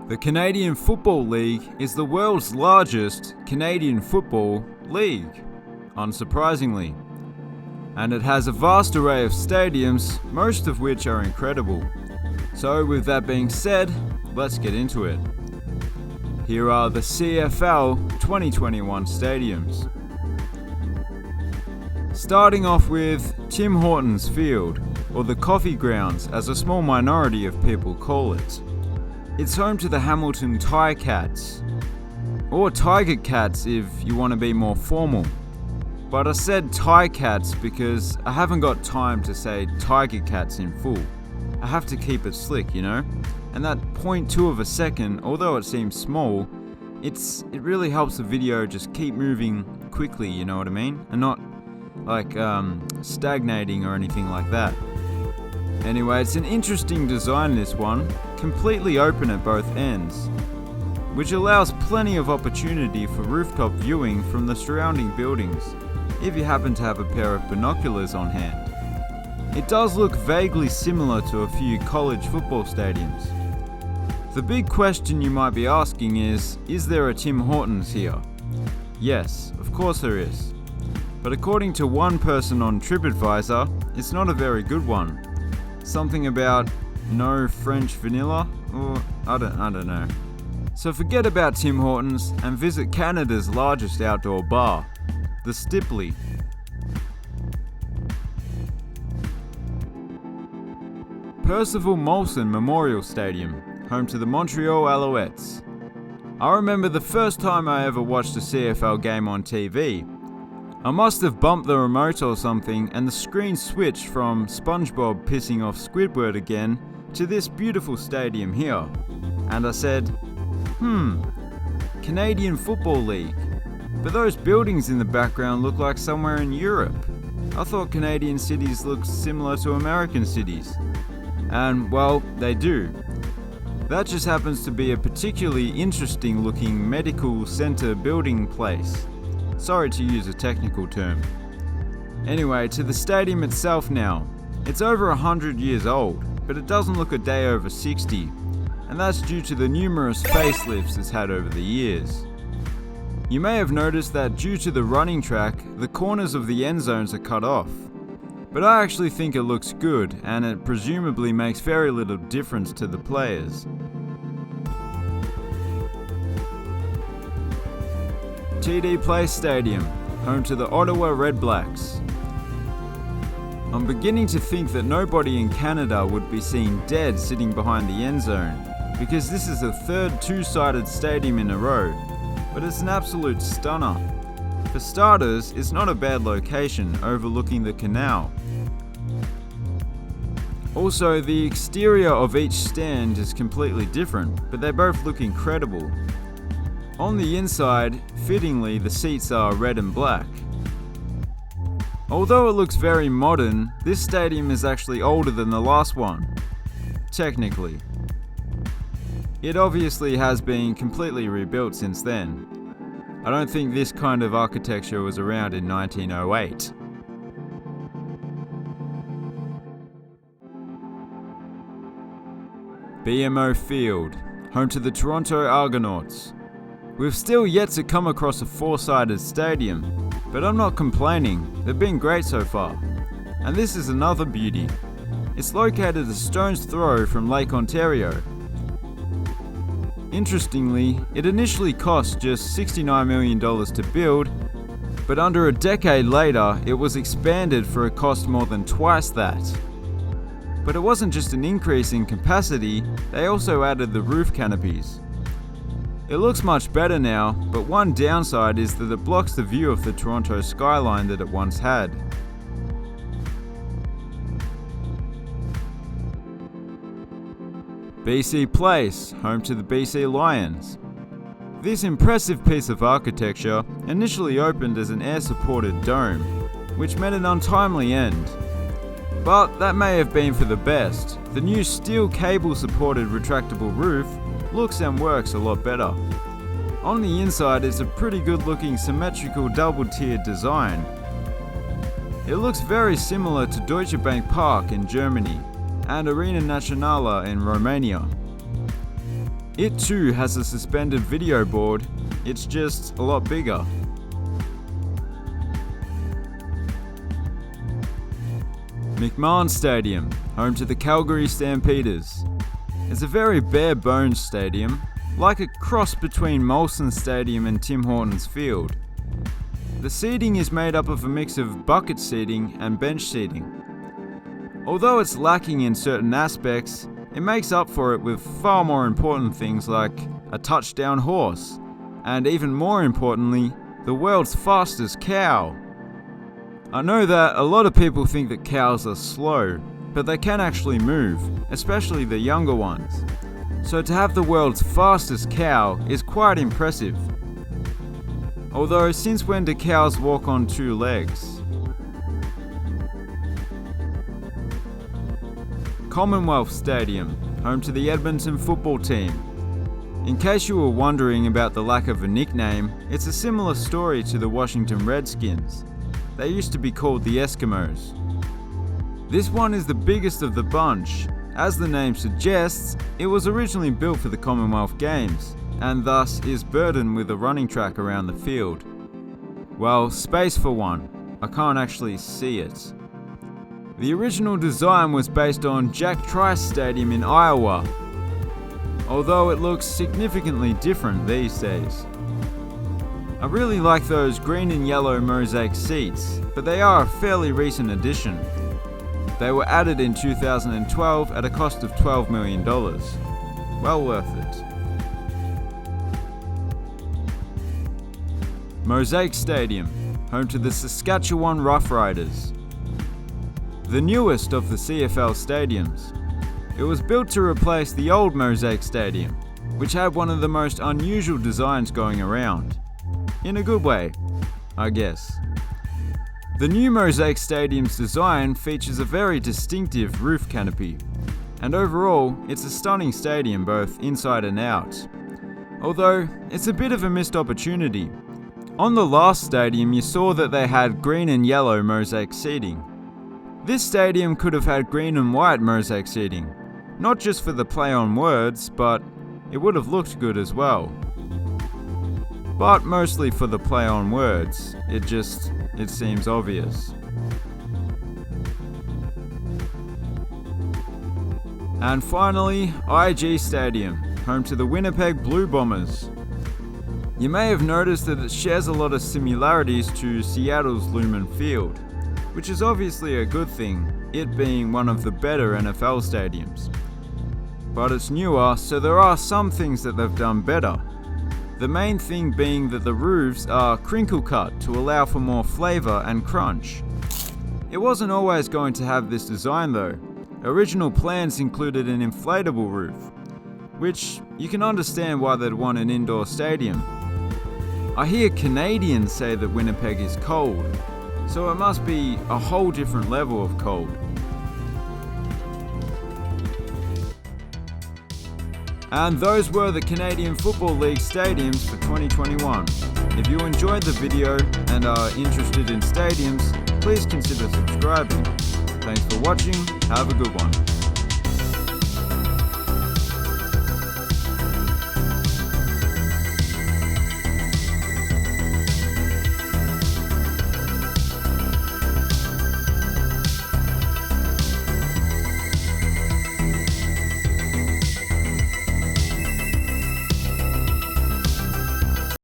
The Canadian Football League is the world's largest Canadian football league, unsurprisingly. And it has a vast array of stadiums, most of which are incredible. So with that being said, let's get into it. Here are the CFL 2021 stadiums. Starting off with Tim Hortons Field, or the Coffee Grounds as a small minority of people call it. It's home to the Hamilton Ticats, or Tiger Cats if you want to be more formal. But I said Ticats because I haven't got time to say Tiger Cats in full. I have to keep it slick, you know? And that 0.2 of a second, although it seems small, it really helps the video just keep moving quickly, you know what I mean? And not like stagnating or anything like that. Anyway, it's an interesting design, this one, completely open at both ends, which allows plenty of opportunity for rooftop viewing from the surrounding buildings, if you happen to have a pair of binoculars on hand. It does look vaguely similar to a few college football stadiums. The big question you might be asking is there a Tim Hortons here? Yes, of course there is. But according to one person on TripAdvisor, it's not a very good one. Something about no French vanilla, or I don't know. So forget about Tim Hortons and visit Canada's largest outdoor bar, the Stipley. Percival Molson Memorial Stadium, home to the Montreal Alouettes. I remember the first time I ever watched a CFL game on TV. I must have bumped the remote or something and the screen switched from SpongeBob pissing off Squidward again to this beautiful stadium here. And I said, Canadian Football League. But those buildings in the background look like somewhere in Europe. I thought Canadian cities looked similar to American cities. And well, they do. That just happens to be a particularly interesting looking medical center building place. Sorry to use a technical term. Anyway, to the stadium itself now. It's over 100 years old, but it doesn't look a day over 60, and that's due to the numerous facelifts it's had over the years. You may have noticed that due to the running track, the corners of the end zones are cut off. But I actually think it looks good, and it presumably makes very little difference to the players. TD Place Stadium, home to the Ottawa Red Blacks. I'm beginning to think that nobody in Canada would be seen dead sitting behind the end zone, because this is the third two-sided stadium in a row, but it's an absolute stunner. For starters, it's not a bad location overlooking the canal. Also, the exterior of each stand is completely different, but they both look incredible. On the inside, fittingly, the seats are red and black. Although it looks very modern, this stadium is actually older than the last one. Technically. It obviously has been completely rebuilt since then. I don't think this kind of architecture was around in 1908. BMO Field, home to the Toronto Argonauts. We've still yet to come across a four-sided stadium, but I'm not complaining, they've been great so far. And this is another beauty. It's located a stone's throw from Lake Ontario. Interestingly, it initially cost just $69 million to build, but under a decade later, it was expanded for a cost more than twice that. But it wasn't just an increase in capacity, they also added the roof canopies. It looks much better now, but one downside is that it blocks the view of the Toronto skyline that it once had. BC Place, home to the BC Lions. This impressive piece of architecture initially opened as an air-supported dome, which met an untimely end. But that may have been for the best. The new steel cable-supported retractable roof looks and works a lot better. On the inside it's a pretty good looking symmetrical double-tiered design. It looks very similar to Deutsche Bank Park in Germany and Arena Națională in Romania. It too has a suspended video board, it's just a lot bigger. McMahon Stadium, home to the Calgary Stampeders. It's a very bare bones stadium, like a cross between Molson Stadium and Tim Hortons Field. The seating is made up of a mix of bucket seating and bench seating. Although it's lacking in certain aspects, it makes up for it with far more important things like a touchdown horse, and even more importantly, the world's fastest cow. I know that a lot of people think that cows are slow, but they can actually move, especially the younger ones. So to have the world's fastest cow is quite impressive. Although, since when do cows walk on two legs? Commonwealth Stadium, home to the Edmonton football team. In case you were wondering about the lack of a nickname, it's a similar story to the Washington Redskins. They used to be called the Eskimos. This one is the biggest of the bunch. As the name suggests, it was originally built for the Commonwealth Games, and thus is burdened with a running track around the field. Well, space for one. I can't actually see it. The original design was based on Jack Trice Stadium in Iowa, although it looks significantly different these days. I really like those green and yellow mosaic seats, but they are a fairly recent addition. They were added in 2012 at a cost of $12 million. Well worth it. Mosaic Stadium, home to the Saskatchewan Roughriders. The newest of the CFL Stadiums. It was built to replace the old Mosaic Stadium, which had one of the most unusual designs going around. In a good way, I guess. The new Mosaic Stadium's design features a very distinctive roof canopy, and overall, it's a stunning stadium both inside and out. Although, it's a bit of a missed opportunity. On the last stadium, you saw that they had green and yellow mosaic seating. This stadium could have had green and white mosaic seating, not just for the play on words, but it would have looked good as well. But mostly for the play on words, it seems obvious. And finally, IG Stadium, home to the Winnipeg Blue Bombers. You may have noticed that it shares a lot of similarities to Seattle's Lumen Field, which is obviously a good thing, it being one of the better NFL stadiums. But it's newer, so there are some things that they've done better. The main thing being that the roofs are crinkle cut to allow for more flavour and crunch. It wasn't always going to have this design though. Original plans included an inflatable roof, which you can understand why they'd want an indoor stadium. I hear Canadians say that Winnipeg is cold, so it must be a whole different level of cold. And those were the Canadian Football League stadiums for 2021. If you enjoyed the video and are interested in stadiums, please consider subscribing. Thanks for watching, have a good one.